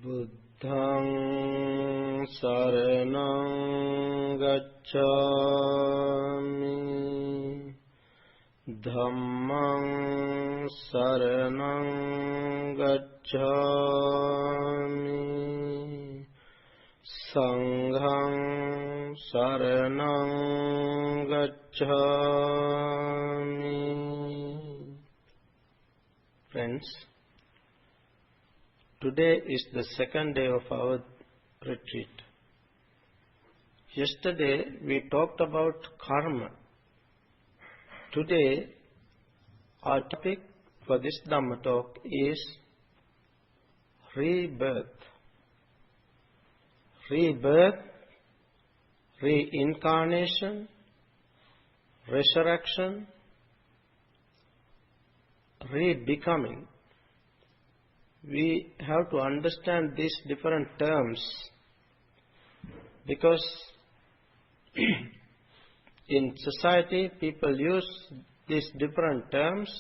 Buddhaṃ saraṇaṃ gacchāmi, Dhammaṃ saraṇaṃ gacchāmi, Saṅghaṃ saraṇaṃ gacchāmi. Friends, today is the second day of our retreat. Yesterday we talked about karma. Today our topic for this Dhamma talk is rebirth. Rebirth, reincarnation, resurrection, rebecoming. We have to understand these different terms because in society people use these different terms,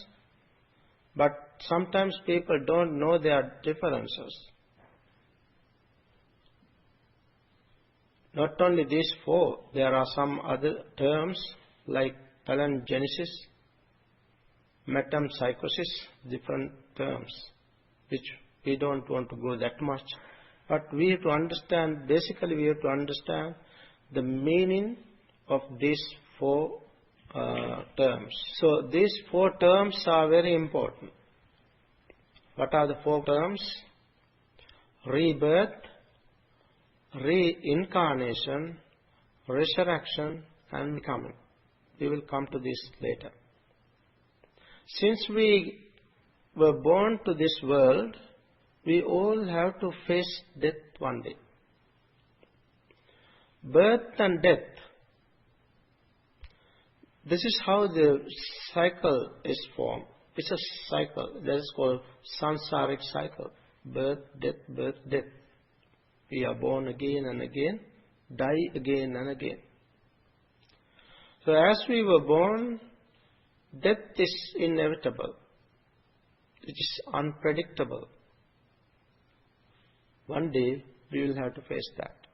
but sometimes people don't know their differences. Not only these four, there are some other terms like palingenesis, metempsychosis, different terms, which we don't want to go that much. But we have to understand, basically we have to understand the meaning of these four terms. So these four terms are very important. What are the four terms? Rebirth, reincarnation, resurrection and becoming. We will come to this later. Since we were born to this world, we all have to face death one day. Birth and death. This is how the cycle is formed. It's a cycle that is called samsaric cycle. Birth, death. We are born again and again, die again and again. So as we were born, death is inevitable. It is unpredictable. One day we will have to face that.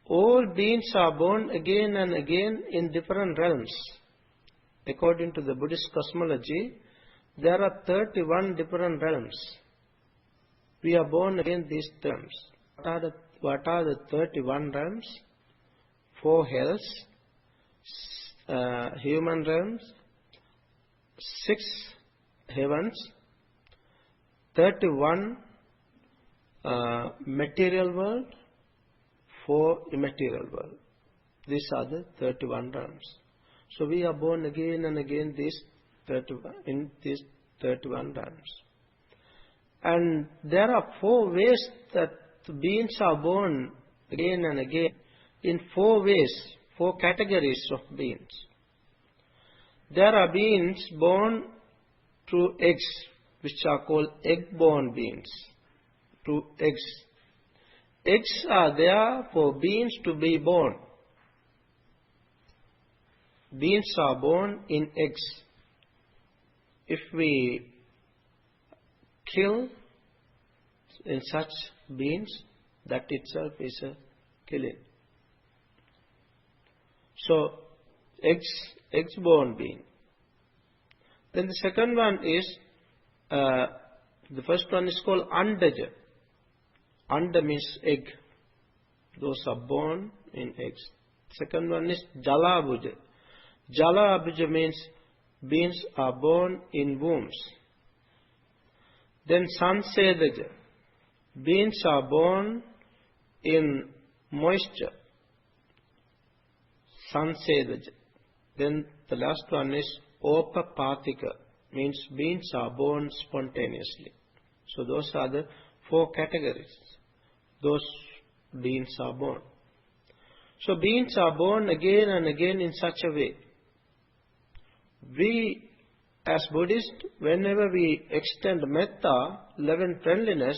All beings are born again and again in different realms. According to the Buddhist cosmology, there are 31 different realms. We are born again in these terms. What are the 31 realms? 4 hells, human realms, 6 heavens, 31 material world, 4 immaterial world. These are the 31 realms. So we are born again and again in these 31 realms. And there are 4 ways that beings are born again and again, in 4 ways, 4 categories of beings. There are beings born through eggs, which are called egg-born beings, through eggs. Eggs are there for beings to be born. Beings are born in eggs. If we kill in such beings, that itself is a killing. So, eggs-born being. Then the second one is, the first one is called andaja. Anda means egg. Those are born in eggs. Second one is jalabhuja. Jalabhuja means beings are born in wombs. Then sansedaja. Beings are born in moisture. Sansedaja. Then the last one is opapathika. Means beings are born spontaneously. So those are the 4 categories. Those beings are born. So beings are born again and again in such a way. We as Buddhists, whenever we extend metta, love and friendliness,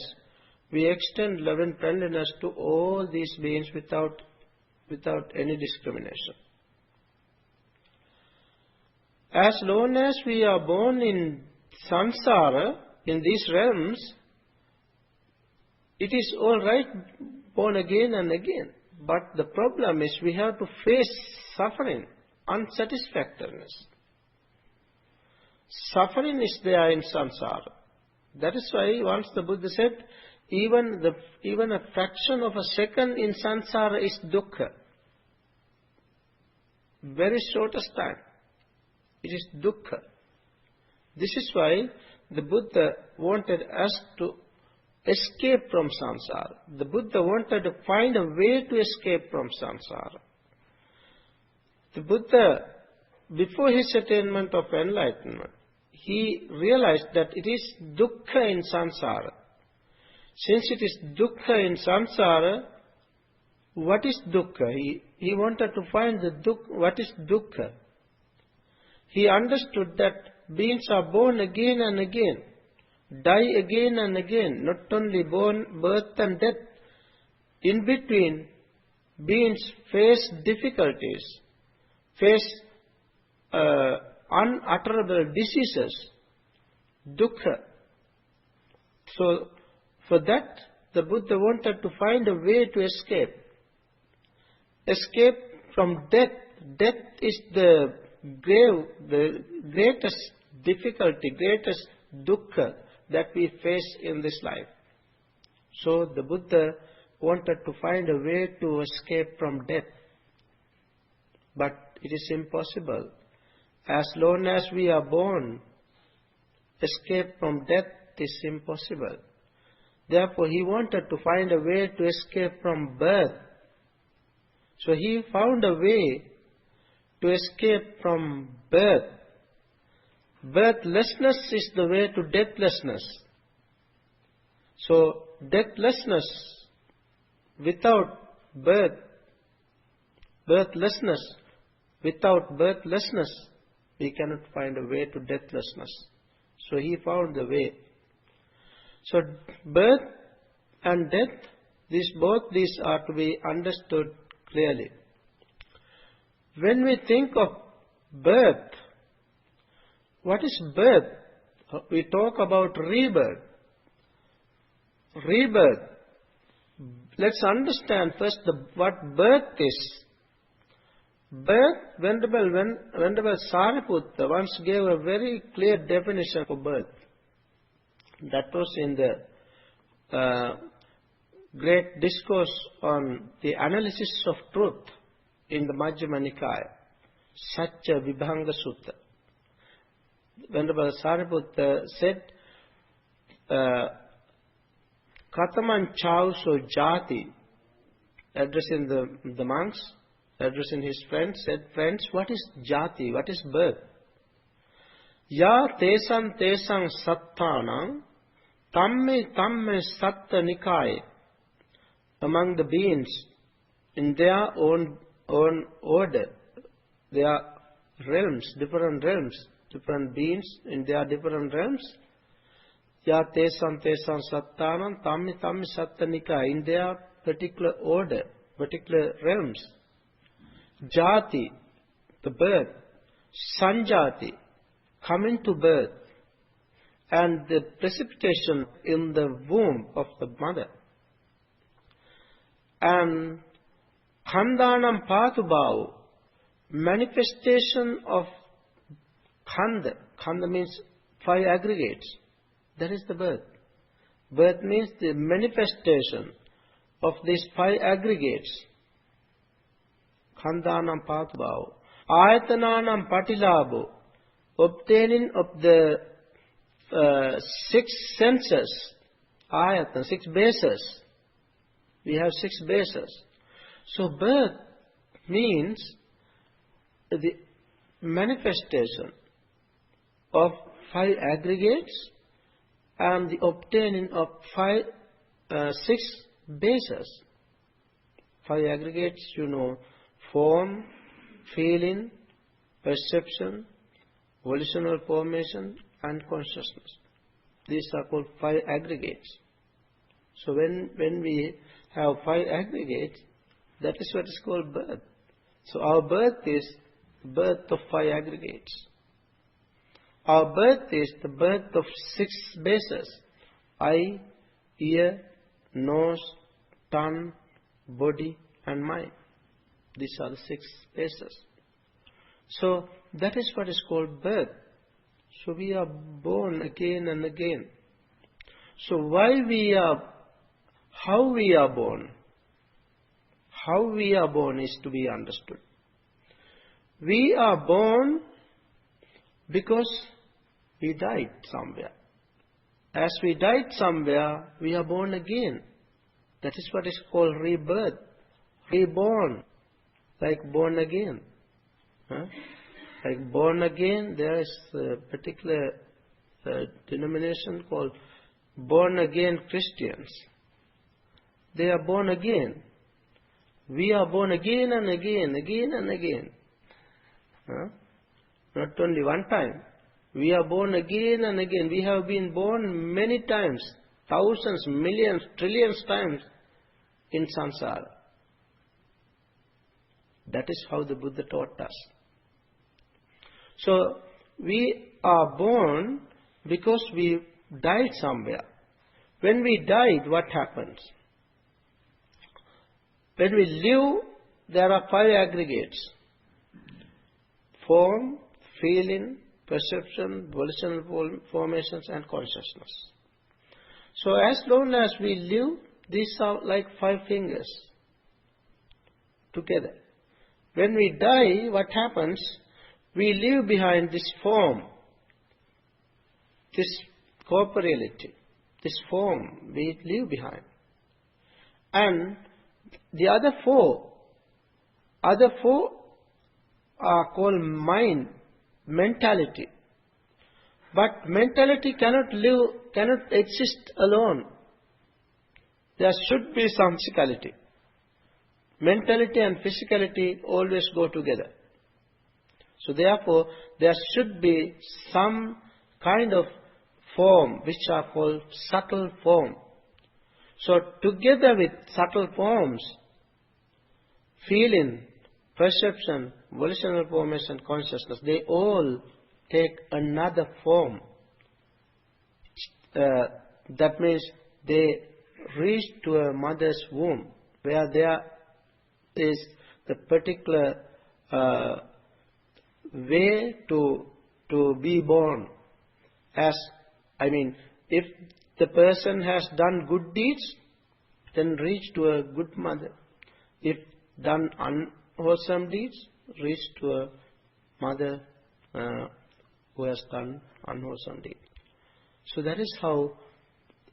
we extend love and friendliness to all these beings without any discrimination. As long as we are born in samsara, in these realms, it is all right, born again and again. But the problem is we have to face suffering, unsatisfactoriness. Suffering is there in samsara. That is why once the Buddha said, even a fraction of a second in samsara is dukkha. Very shortest time. It is dukkha. This is why the Buddha wanted us to escape from samsara. The Buddha wanted to find a way to escape from samsara. The Buddha, before his attainment of enlightenment, he realized that it is dukkha in samsara. Since it is dukkha in samsara, what is dukkha? He wanted to find what is dukkha. He understood that beings are born again and again, die again and again, not only born, birth and death. In between, beings face difficulties, face unutterable diseases, dukkha. So, for that, the Buddha wanted to find a way to escape. Escape from death. Death is the greatest difficulty, greatest dukkha that we face in this life. So the Buddha wanted to find a way to escape from death. But it is impossible. As long as we are born, escape from death is impossible. Therefore, he wanted to find a way to escape from birth. So he found a way to escape from birth. Birthlessness is the way to deathlessness. So, deathlessness without birth, birthlessness without birthlessness, we cannot find a way to deathlessness. So he found the way. So birth and death, both these are to be understood clearly. When we think of birth, what is birth? We talk about rebirth. Rebirth. Let's understand first what birth is. Birth, Venerable Sariputta once gave a very clear definition for birth. That was in the great discourse on the analysis of truth in the Majjhima Nikaya, Satya Vibhanga Sutta. Venerable Sariputta said, Kataman Chauso Jati, addressing the monks, addressing his friends, said, friends, what is jati? What is birth? Ya tesam sattanam tamme satta nikaya. Among the beings, in their own order, there are realms, different beings in their different realms. Ya tesam sattanam tamme satta nikaya. In their particular order, particular realms. Jati, the birth, sanjati, coming to birth, and the precipitation in the womb of the mother. And khandanam patubhavu, manifestation of khanda. Khanda means 5 aggregates. That is the birth. Birth means the manifestation of these 5 aggregates. Khandanam patubhavu. Ayatananam patilabho, obtaining of the 6 senses. Ayatan, 6 bases. We have 6 bases. So birth means the manifestation of 5 aggregates and the obtaining of 6 bases. 5 aggregates, form, feeling, perception, volitional formation and consciousness. These are called 5 aggregates. So when we have 5 aggregates, that is what is called birth. So our birth is the birth of 5 aggregates. Our birth is the birth of 6 bases: eye, ear, nose, tongue, body and mind. These are the 6 phases. So that is what is called birth. So we are born again and again. So how we are born is to be understood. We are born because we died somewhere. As we died somewhere, we are born again. That is what is called rebirth. Reborn, like born again. Like born again, there is a particular denomination called born again Christians. They are born again. We are born again and again, again and again. Not only one time. We are born again and again. We have been born many times, thousands, millions, trillions times in samsara. That is how the Buddha taught us. So we are born because we died somewhere. When we died, what happens? When we live, there are 5 aggregates: form, feeling, perception, volitional formations and consciousness. So as long as we live, these are like 5 fingers together. When we die, what happens? We leave behind this form, this corporeality, this form we leave behind. And the other 4 are called mind, mentality. But mentality cannot exist alone. There should be some physicality. Mentality and physicality always go together. So therefore, there should be some kind of form which are called subtle form. So together with subtle forms, feeling, perception, volitional formation, consciousness, they all take another form. That means they reach to a mother's womb, where there is the particular way to be born. If the person has done good deeds, then reach to a good mother. If done unwholesome deeds, reach to a mother who has done unwholesome deeds. So that is how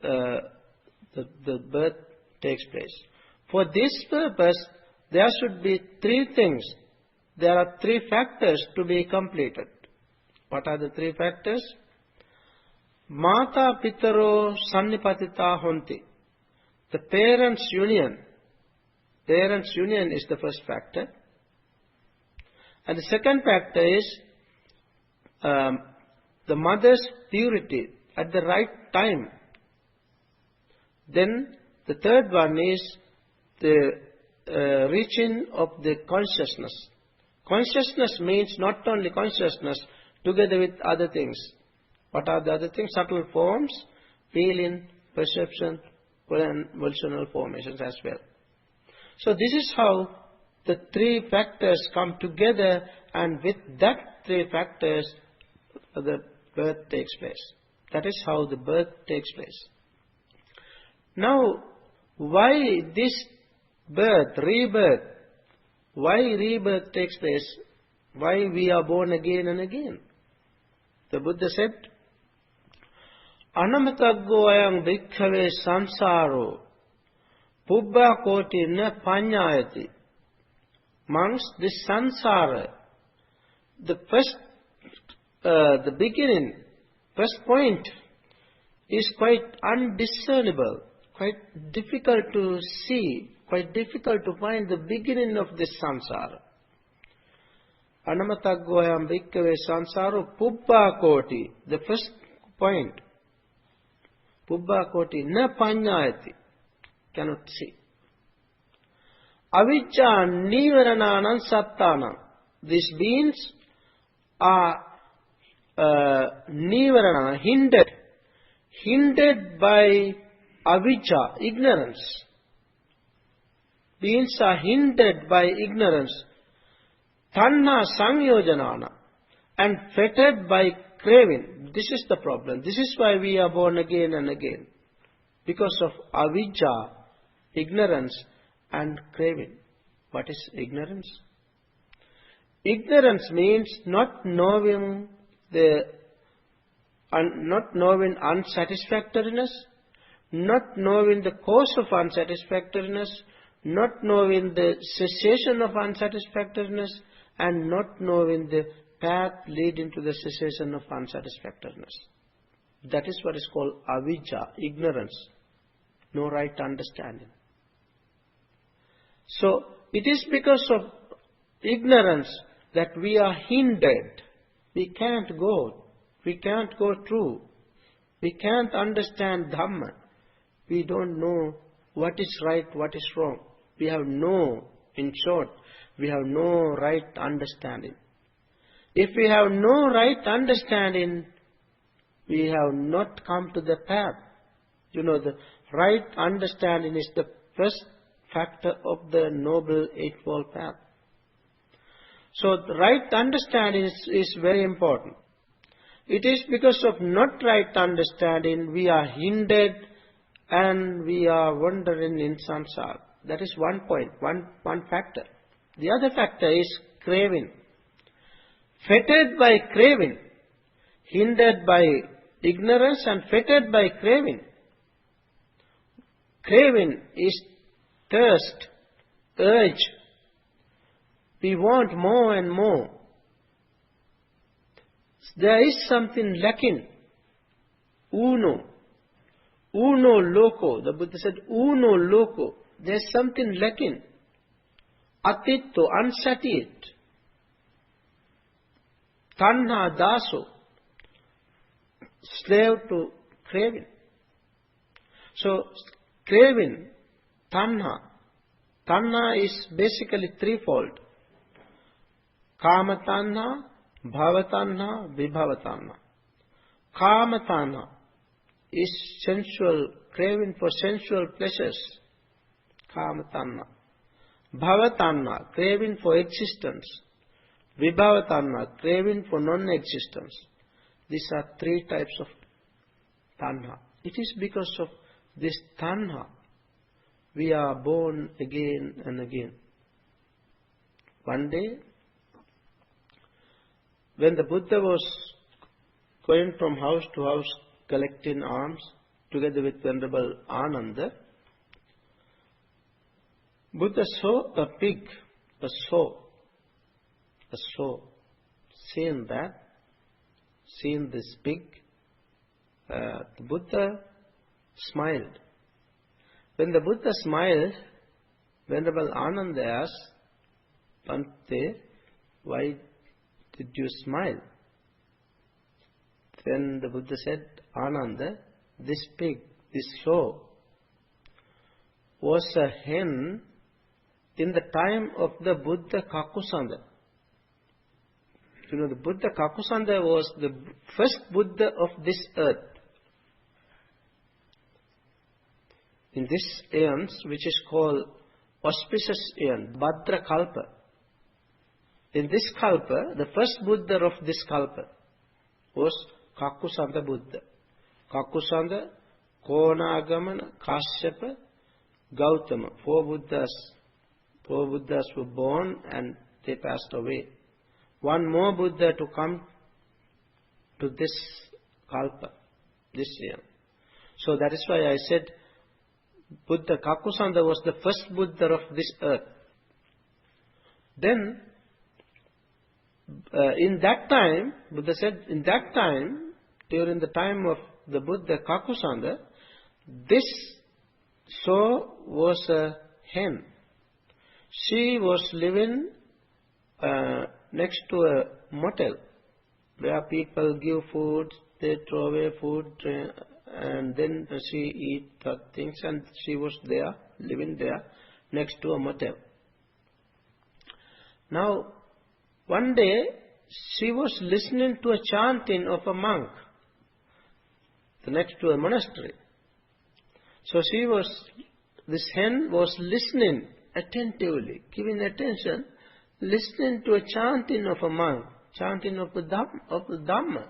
the birth takes place. For this purpose, there should be 3 things. There are 3 factors to be completed. What are the 3 factors? Mata pitaro sannipatita honti. The parents' union. Parents' union is the first factor. And the second factor is the mother's purity at the right time. Then the third one is the reaching of the consciousness. Consciousness means not only consciousness, together with other things. What are the other things? Subtle forms, feeling, perception, and volitional formations as well. So this is how the 3 factors come together, and with that 3 factors, the birth takes place. That is how the birth takes place. Now, why this birth, rebirth? Why rebirth takes place? Why we are born again and again? The Buddha said, Anamataggo ayang bhikkhave samsaro pubbha koti na panyayati. Amongst this samsara, the beginning, first point is quite undiscernible, quite difficult to see, quite difficult to find the beginning of this samsara. Anamataggoyam bhikkhave samsaro pubbha koti. The first point, pubbha koti na panyayati, cannot see. Avijja nivarananam sattanam. These beings are nivarana, hindered by avijja, ignorance. Beings are hindered by ignorance. Tanha sanyojanana, and fettered by craving. This is the problem. This is why we are born again and again. Because of avijja, ignorance and craving. What is ignorance? Ignorance means not knowing unsatisfactoriness, not knowing the cause of unsatisfactoriness, not knowing the cessation of unsatisfactoriness, and not knowing the path leading to the cessation of unsatisfactoriness. That is what is called avijja, ignorance, no right understanding. So, it is because of ignorance that we are hindered. We can't go through. We can't understand Dhamma. We don't know what is right, what is wrong. In short, we have no right understanding. If we have no right understanding, we have not come to the path. The right understanding is the first factor of the Noble Eightfold Path. So the right understanding is very important. It is because of not right understanding we are hindered and we are wandering in samsara. That is one point, one factor. The other factor is craving. Fettered by craving, hindered by ignorance and fettered by craving. Craving is thirst, urge. We want more and more. There is something lacking. Uno loco. The Buddha said, uno loco. There is something lacking. Atitto, unsatiate. Tanha daso, slave to craving. So, craving, tanha. Tanha is basically threefold. Kama tanha, bhava tanha, vibhava tanha. Kama tanha is sensual, craving for sensual pleasures. Kama tanha. Bhava tanha, craving for existence. Vibhava tanha, craving for non-existence. These are three types of tanha. It is because of this tanha we are born again and again. One day, when the Buddha was going from house to house collecting alms together with Venerable Ananda, Buddha saw a pig, a sow. Seeing this pig, the Buddha smiled. When the Buddha smiled, Venerable Ananda asked, Bhante, why did you smile? Then the Buddha said, Ananda, this pig, this sow, was a hen in the time of the Buddha Kakusanda. The Buddha Kakusanda was the first Buddha of this earth. In this aeon, which is called auspicious aeon, Bhadra Kalpa. In this Kalpa, the first Buddha of this Kalpa was Kakusanda Buddha. Kakusanda, Konagamana, Kashyapa, Gautama. Four Buddhas were born and they passed away. One more Buddha to come to this Kalpa, this year. So that is why I said Buddha Kakusanda was the first Buddha of this earth. Then, in that time, Buddha said, in that time, during the time of the Buddha Kakusanda, this sow was a hen. She was living next to a motel where people give food, they throw away food, and then she eat things, and she was there, living there next to a motel. Now, one day, she was listening to a chanting of a monk next to a monastery. So this hen was listening attentively, giving attention, listening to a chanting of a monk, chanting of the Dhamma.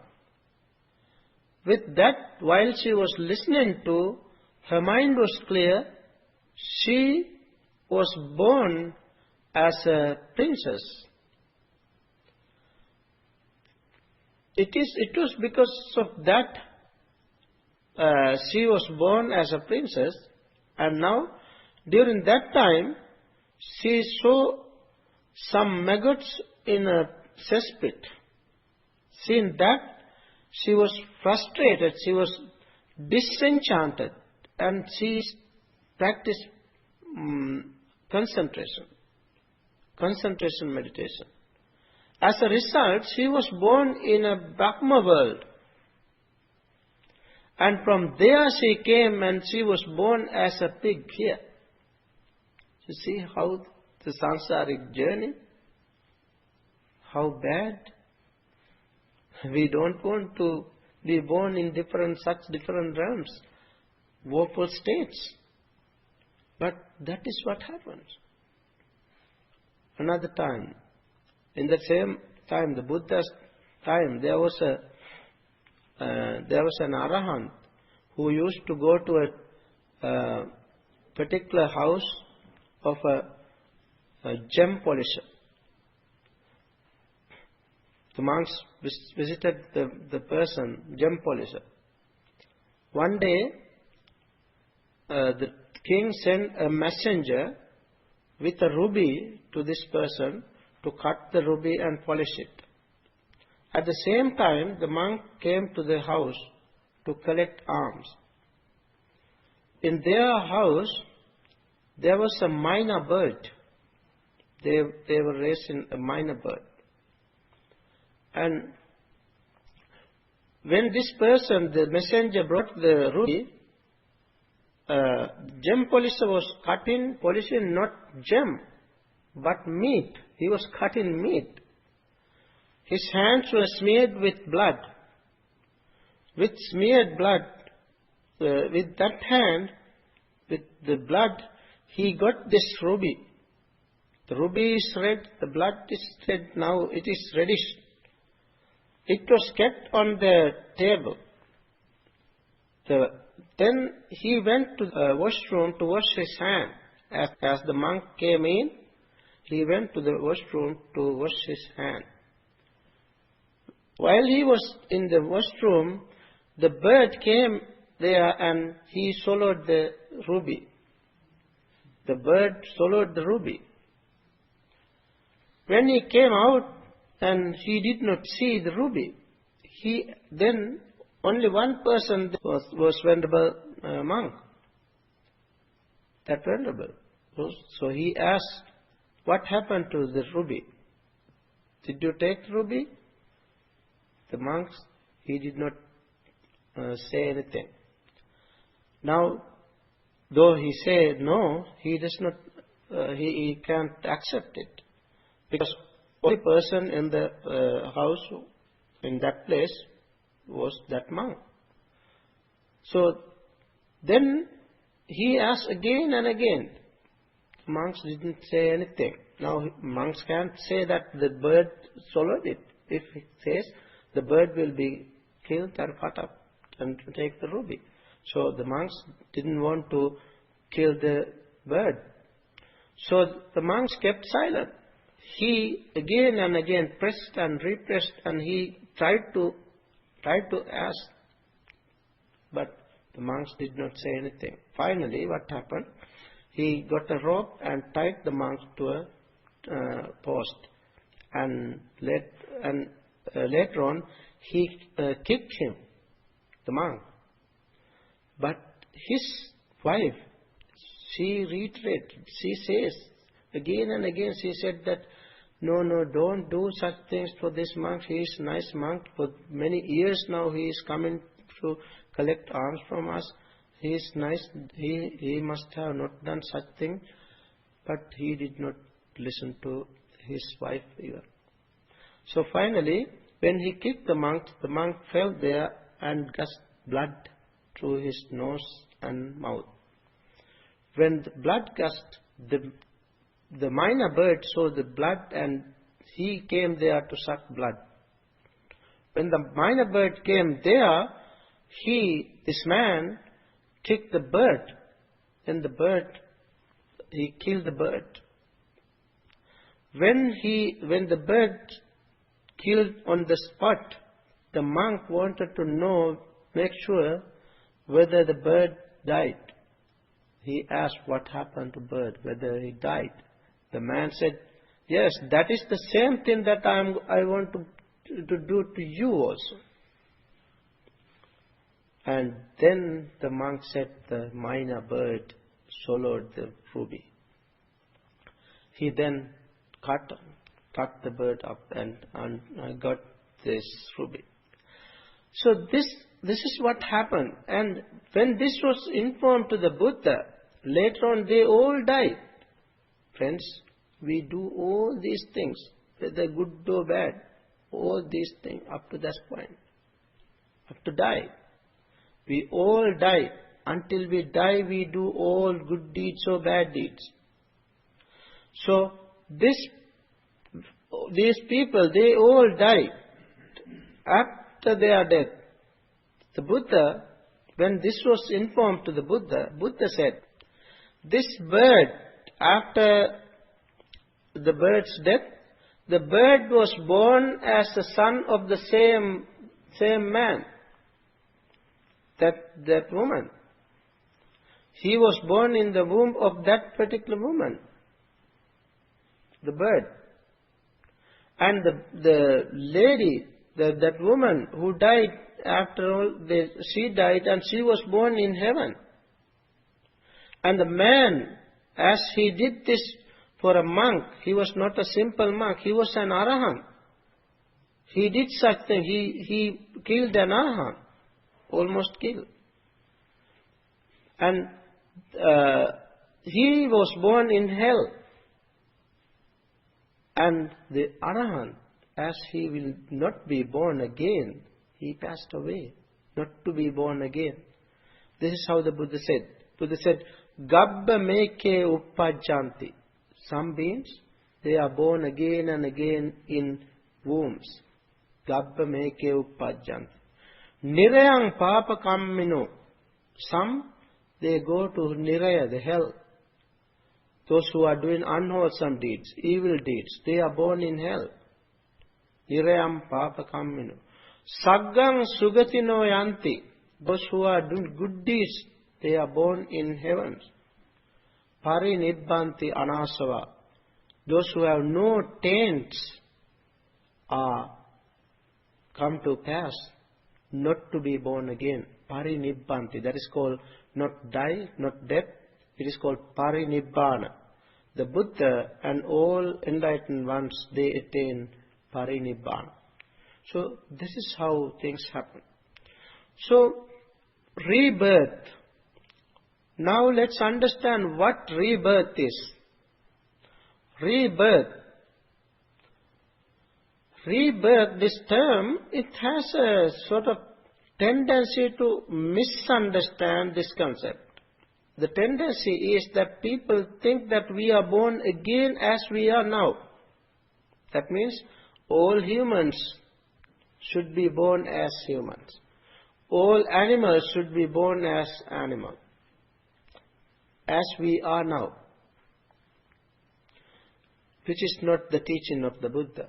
With that, while she was listening to, her mind was clear. She was born as a princess. It was because of that she was born as a princess, and now during that time she saw some maggots in a cesspit. Seeing that, she was frustrated, she was disenchanted, and she practiced concentration meditation. As a result, she was born in a Brahma world. And from there she came and she was born as a pig here. You see how the samsaric journey, how bad. We don't want to be born in such different realms, woeful states. But that is what happens. Another time, in the same time, the Buddha's time, there was an arahant who used to go to a particular house of a gem polisher. The monks visited the person, gem polisher. One day, the king sent a messenger with a ruby to this person to cut the ruby and polish it. At the same time, the monk came to the house to collect alms. In their house, there was a minor bird. They were raising a minor bird. And when this person, the messenger, brought the ruby, gem polisher was polishing not gem, but meat. He was cutting meat. His hands were smeared with blood. With smeared blood, with that hand, with the blood, he got this ruby. The ruby is red, the blood is red, now it is reddish. It was kept on the table. Then he went to the washroom to wash his hand. As the monk came in, he went to the washroom to wash his hand. While he was in the washroom, the bird came there and he swallowed the ruby. The bird swallowed the ruby. When he came out and he did not see the ruby, then only one person was venerable monk. That venerable. So he asked, "What happened to the ruby? Did you take the ruby?" The monks, he did not say anything. Now, though he said no, he does not, he can't accept it, because only person in the house, in that place, was that monk. So then he asked again and again. The monks didn't say anything. Now monks can't say that the bird swallowed it. If he says, the bird will be killed and cut up and take the ruby. So the monks didn't want to kill the bird. So the monks kept silent. He again and again pressed and repressed, and he tried to ask, but the monks did not say anything. Finally, what happened? He got a rope and tied the monk to a post, and later on he kicked him, the monk. But his wife, she reiterated, she says again and again, she said that, no, don't do such things for this monk. He is a nice monk. For many years now he is coming to collect alms from us. He is nice. He must have not done such thing. But he did not listen to his wife either. So finally, when he kicked the monk fell there and gushed blood through his nose and mouth. When the blood gushed, the minor bird saw the blood and he came there to suck blood. When the minor bird came there, this man, kicked the bird. And he killed the bird. When the bird killed on the spot, the monk wanted to make sure whether the bird died. He asked what happened to bird, whether he died. The man said, yes, that is the same thing that I want to do to you also. And then the monk said the minor bird swallowed the ruby. He then cut the bird up and got this ruby. So this is what happened. And when this was informed to the Buddha, later on they all died. Friends, we do all these things, whether good or bad, all these things up to that point, up to die. We all die. Until we die, we do all good deeds or bad deeds. So these people, they all die. After their death, the Buddha, when this was informed to the Buddha, Buddha said, this bird, after the bird's death, the bird was born as the son of the same man, that woman. He was born in the womb of that particular woman, the bird. And the lady, that woman who died, after all, she died and she was born in heaven. And the man, as he did this for a monk, he was not a simple monk, he was an arahant. He did such thing, he killed an arahant, almost killed. And he was born in hell. And the arahant, as he will not be born again, he passed away, not to be born again. This is how the Buddha said. Buddha said, Gabba meke uppajjanti. Some beings, they are born again and again in wombs. Gabba meke uppajjanti. Nirayang papa kammino. Some, they go to Niraya, the hell. Those who are doing unwholesome deeds, evil deeds, they are born in hell. Nirayam papa kammino. Saggang sugatino yanti. Those who are doing good deeds, they are born in heavens. Parinibbanti anasava. Those who have no taints are come to pass, not to be born again. Parinibbanti. That is called not die, not death. It is called parinibbana. The Buddha and all enlightened ones, they attain parinibbana. So this is how things happen. So rebirth. Now let's understand what rebirth is. Rebirth. Rebirth, this term, it has a sort of tendency to misunderstand this concept. The tendency is that people think that we are born again as we are now. That means all humans should be born as humans. All animals should be born as animals, as we are now, which is not the teaching of the Buddha.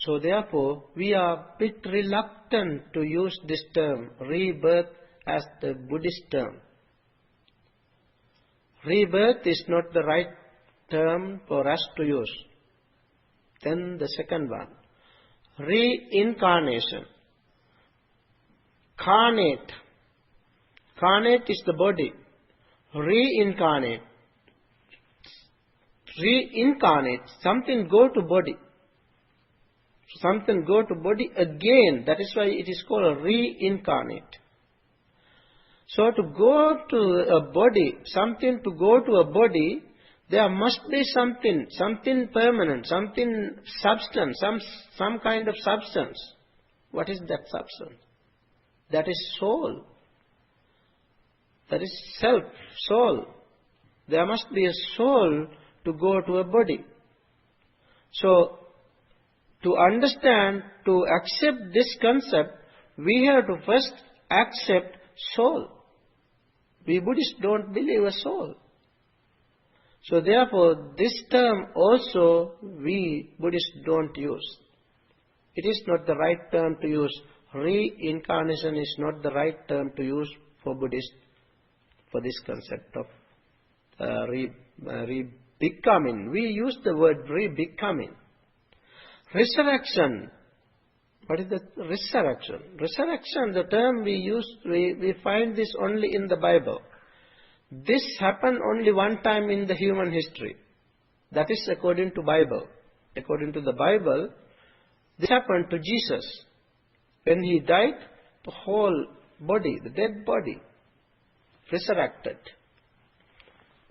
So therefore, we are a bit reluctant to use this term, rebirth, as the Buddhist term. Rebirth is not the right term for us to use. Then the second one, reincarnation. Carnate. Carnate is the body. Reincarnate. Reincarnate. Something go to body. Something go to body again. That is why it is called a reincarnate. So to go to a body, something to go to a body, there must be something permanent, something substance, some kind of substance. What is that substance? That is soul. That is self, soul. There must be a soul to go to a body. So, to understand, to accept this concept, we have to first accept soul. We Buddhists don't believe a soul. So therefore, this term also we Buddhists don't use. It is not the right term to use. Reincarnation is not the right term to use for Buddhists for this concept of rebecoming. We use the word rebecoming. Resurrection. What is the resurrection? Resurrection, the term we use, we find this only in the Bible. This happened only one time in the human history. That is according to Bible. According to the Bible, this happened to Jesus. When he died, the whole body, the dead body, resurrected.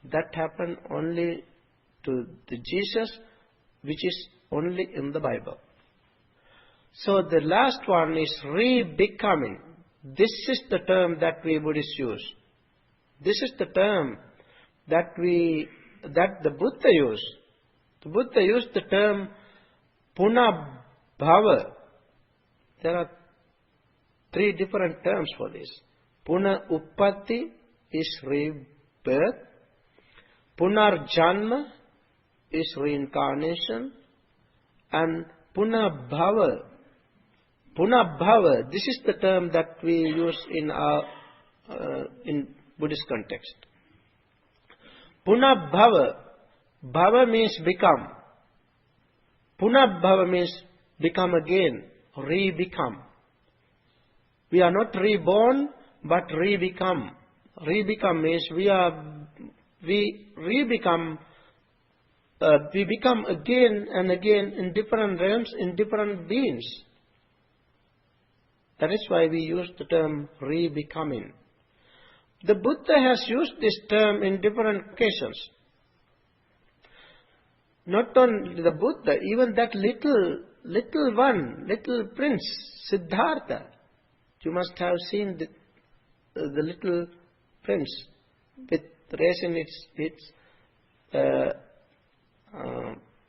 That happened only to the Jesus, which is only in the Bible. So the last one is rebecoming. This is the term that we Buddhists use. This is the term that the Buddha used. The Buddha used the term punabhava. There are 3 different terms for this. Puna uppatti is rebirth. Punarjanma is reincarnation. And punabhava. Punabhava, this is the term that we use in Buddhist context. Punabhava. Bhava means become. Punabhava means become again, re-become. We are not reborn, but re-become. Re-become means we re-become, we become again and again in different realms, in different beings. That is why we use the term rebecoming. The Buddha has used this term in different occasions. Not only the Buddha, even that little prince, Siddhartha. You must have seen the little prince with raising its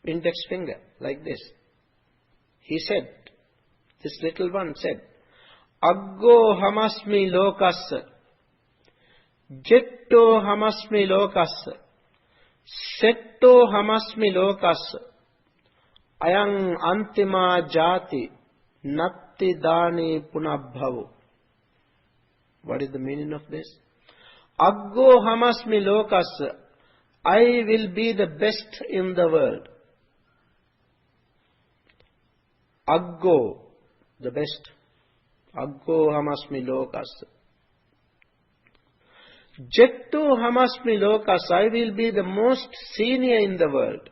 index finger like this. He said, this little one said, Aggo hamasmi lokassa, jetto hamasmi lokassa, setto hamasmi lokassa, ayang antima jati, natti dani punabhavu. What is the meaning of this? Aggo hamasmi lokassa, I will be the best in the world. Aggo, the best. Aggo hamasmi lokassa. Jetto hamasmi lokassa, I will be the most senior in the world.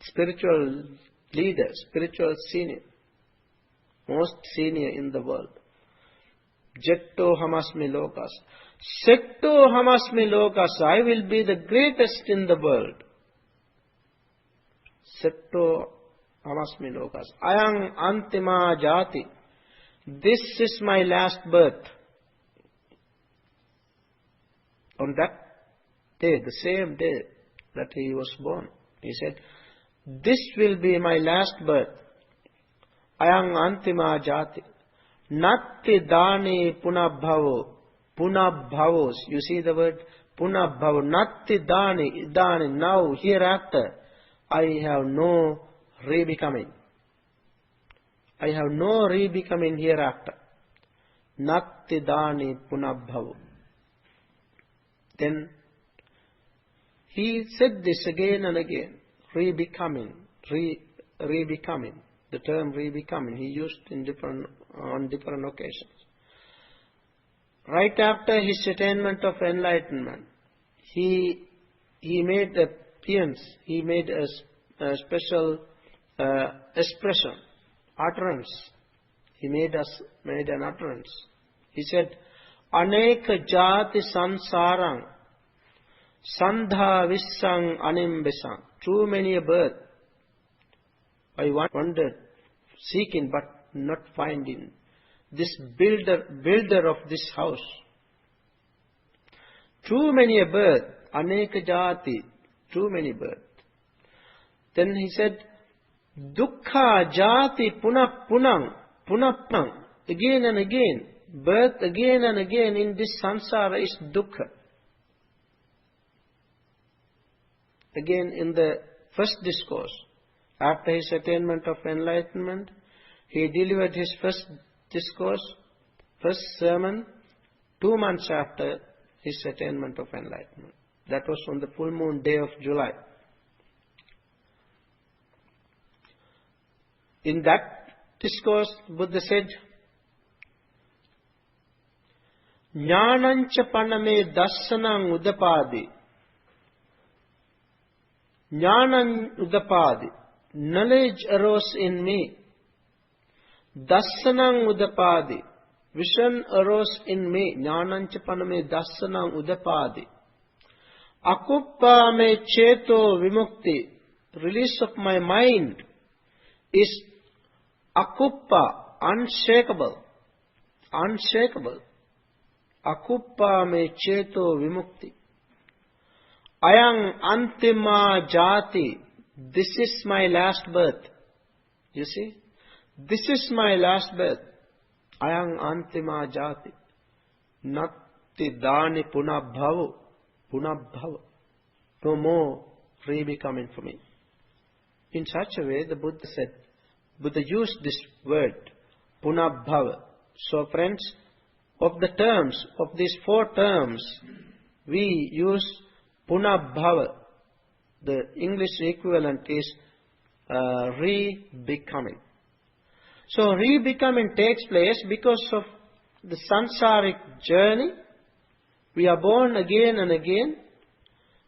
Spiritual leader, spiritual senior. Most senior in the world. Jetto hamasmi lokassa. Setto hamasmi lokassa, I will be the greatest in the world. Setto hamasmi lokassa. Ayang antima jati. This is my last birth. On that day, the same day that he was born, he said, this will be my last birth. Ayang antima jati. Natti dani punabhavo. Punabhavos. You see the word punabhavo. Natti dani. Dani. Now, hereafter, I have no rebecoming. I have no rebecoming hereafter. Natti dani punabhavo. Then he said this again and again. Rebecoming. Rebecoming. The term rebecoming he used on different occasions. Right after his attainment of enlightenment, he made appearance. He made a special expression, utterance. He made an utterance. He said, Aneka jati sansarang sandha vissang animbesang. Too many a birth. I wandered, seeking but not finding. This builder of this house. too many a birth, aneka jati, too many birth. Then he said, dukkha jati punah punang, again and again, birth again and again in this samsara is dukkha. Again in the first discourse, after his attainment of enlightenment, he delivered his first discourse, first sermon, 2 months after his attainment of enlightenment. That was on the full moon day of July. In that discourse, Buddha said, Jnanancha paname dassanam udapadi. Jnanam udapadi. Knowledge arose in me. Dassanam udapadi. Vision arose in me. Jnanancha paname dassanam udapadi. Akuppa me cheto vimukti. Release of my mind is akuppa, unshakable. Unshakable. Akuppa me cheto vimukti. Ayang antima jati. This is my last birth. You see? This is my last birth. Ayang antima jati. Natti dani punabhavu. Punabhavu. No more rebecoming for me. In such a way, the Buddha said, Buddha used this word, punabhava. So friends, of the terms, of these 4 terms, we use punabhava. The English equivalent is rebecoming. So rebecoming takes place because of the samsaric journey. We are born again and again.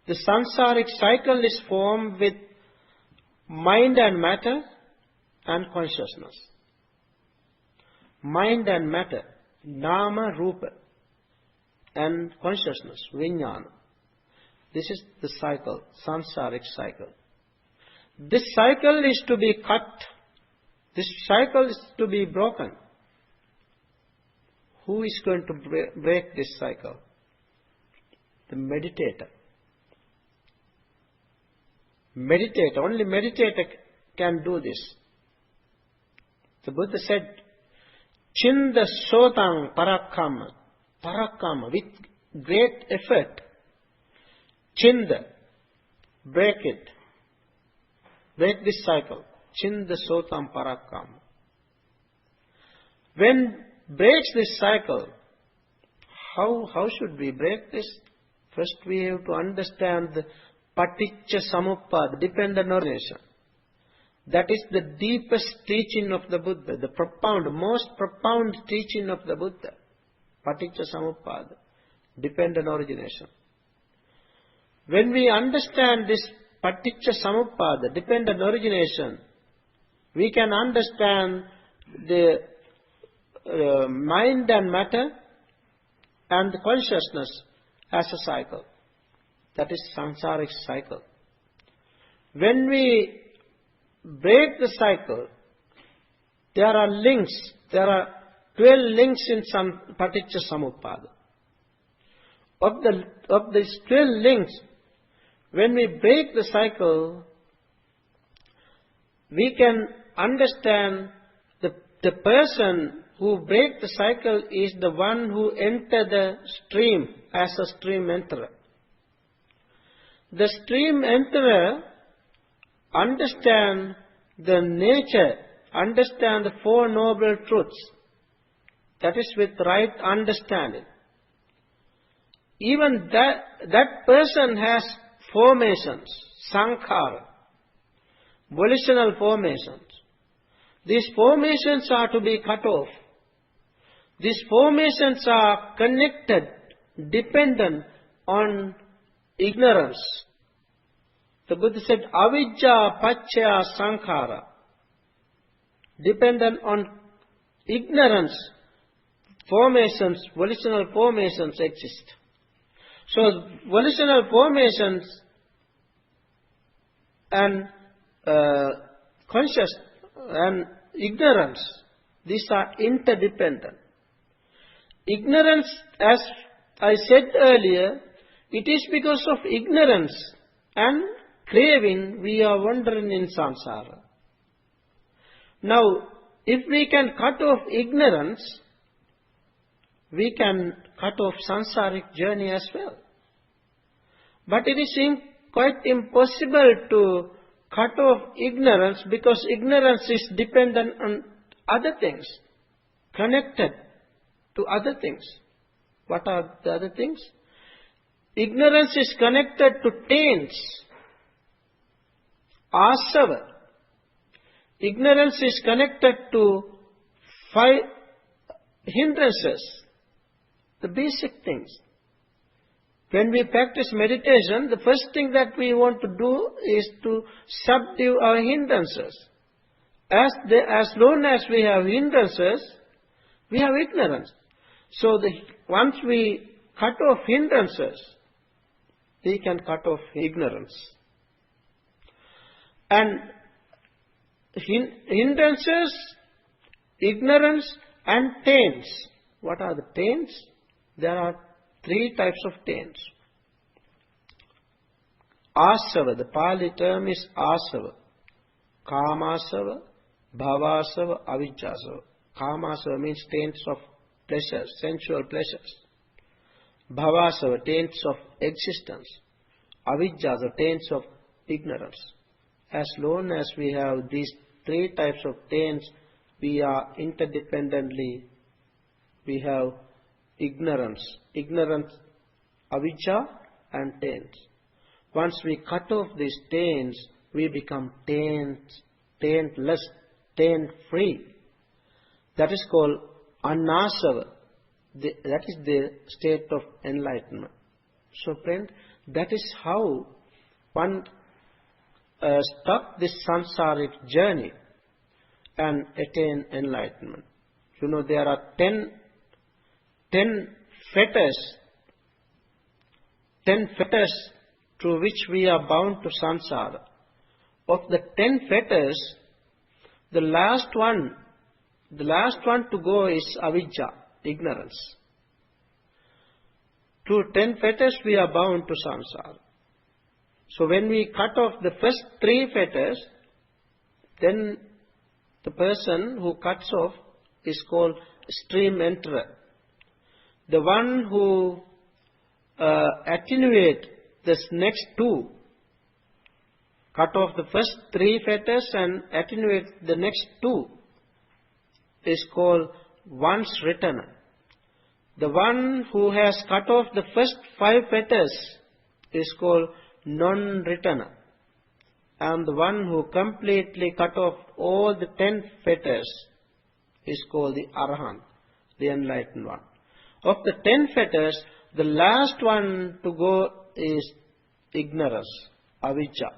The samsaric cycle is formed with mind and matter and consciousness. Mind and matter, nama, rupa, and consciousness, vijnana. This is the cycle, samsaric cycle. This cycle is to be cut. This cycle is to be broken. Who is going to break this cycle? The meditator. Meditator, only meditator can do this. The Buddha said, Chinda sotang parakkama. Parakkama, with great effort. Chinda, break it. Break this cycle. Chinda sotang parakkama. When breaks this cycle, how should we break this? First we have to understand the paticca samuppada, dependent origination. That is the deepest teaching of the Buddha, the most profound teaching of the Buddha. Paticca samuppada, dependent origination. When we understand this paticca samuppada, dependent origination, we can understand the mind and matter and the consciousness as a cycle. That is samsaric cycle. When we break the cycle, there are links. There are 12 links in some paticca samuppada. Of these 12 links, when we break the cycle, we can understand the person who breaks the cycle is the one who enters the stream as a stream enterer. The stream enterer understand the nature, understand the 4 noble truths. That is with right understanding. Even that person has formations, sankhara, volitional formations. These formations are to be cut off. These formations are connected, dependent on ignorance. The Buddha said, avijja paccaya sankhara. Dependent on ignorance, formations, volitional formations exist. So, volitional formations and conscious and ignorance, these are interdependent. Ignorance, as I said earlier, It is because of ignorance and craving we are wandering in samsara. Now, if we can cut off ignorance, we can cut off samsaric journey as well. But it is quite impossible to cut off ignorance, because ignorance is dependent on other things, connected to other things. What are the other things? Ignorance is connected to taints, asava. Ignorance is connected to 5 hindrances, the basic things. When we practice meditation, the first thing that we want to do is to subdue our hindrances. As long as we have hindrances, we have ignorance. So once we cut off hindrances, we can cut off ignorance. And hindrances, ignorance and taints. What are the taints? There are 3 types of taints. Asava, the Pali term is asava. Kamasava, bhavasava, avijjasava. Kamasava means taints of pleasures, sensual pleasures. Bhavasava, taints of existence. Avijjasava, taints of ignorance. As long as we have these 3 types of taints, we are interdependently, we have ignorance, avijja and taints. Once we cut off these taints, we become taintless, taint-free. That is called anasava. That is the state of enlightenment. So friend, that is how one stop this samsaric journey and attain enlightenment. You know, there are 10 fetters through which we are bound to samsara. Of the 10 fetters, the last one to go is avijja, ignorance. Through 10 fetters we are bound to samsara. So when we cut off the first 3 fetters, then the person who cuts off is called stream enterer. The one who attenuate this next 2, cut off the first 3 fetters and attenuate the next 2, is called once returner. The one who has cut off the first 5 fetters is called non-returner. And the one who completely cut off all the 10 fetters is called the Arahant, the enlightened one. Of the 10 fetters, the last one to go is ignorance, avijja.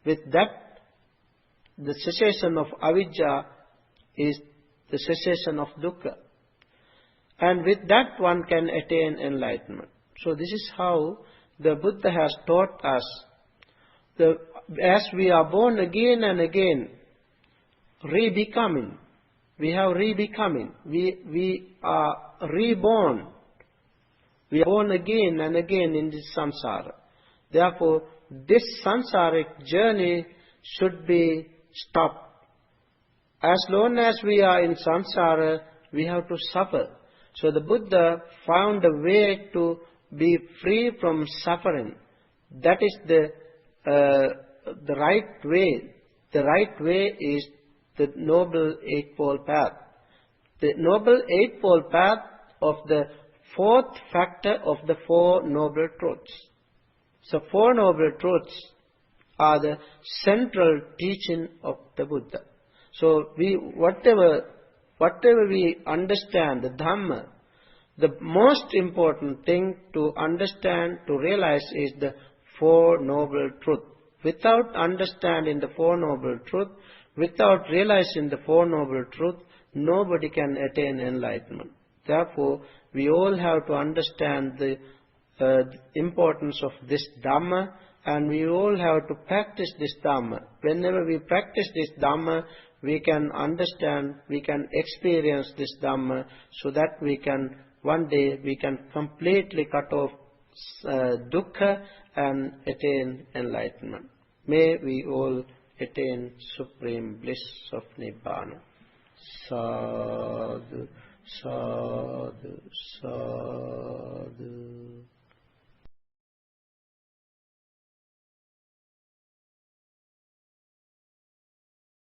With that, the cessation of avijja is the cessation of dukkha. And with that one can attain enlightenment. So this is how the Buddha has taught us. As we are born again and again, rebecoming. We have rebecoming. We are reborn. We are born again and again in this samsara. Therefore, this samsaric journey should be stopped. As long as we are in samsara, we have to suffer. So the Buddha found a way to be free from suffering. That is the right way. The right way is the Noble Eightfold Path. The Noble Eightfold Path of the 4th factor of the 4 Noble Truths. So 4 Noble Truths are the central teaching of the Buddha. So whatever we understand, the Dhamma, the most important thing to understand, to realize is the 4 Noble Truths. Without understanding the 4 Noble Truths, without realizing the 4 Noble Truths, nobody can attain enlightenment. Therefore, we all have to understand the importance of this Dhamma, and we all have to practice this Dhamma. Whenever we practice this Dhamma, we can understand, we can experience this Dhamma, so that one day we can completely cut off dukkha and attain enlightenment. May we all attain supreme bliss of Nibbana. Sadhu, sadhu, sadhu.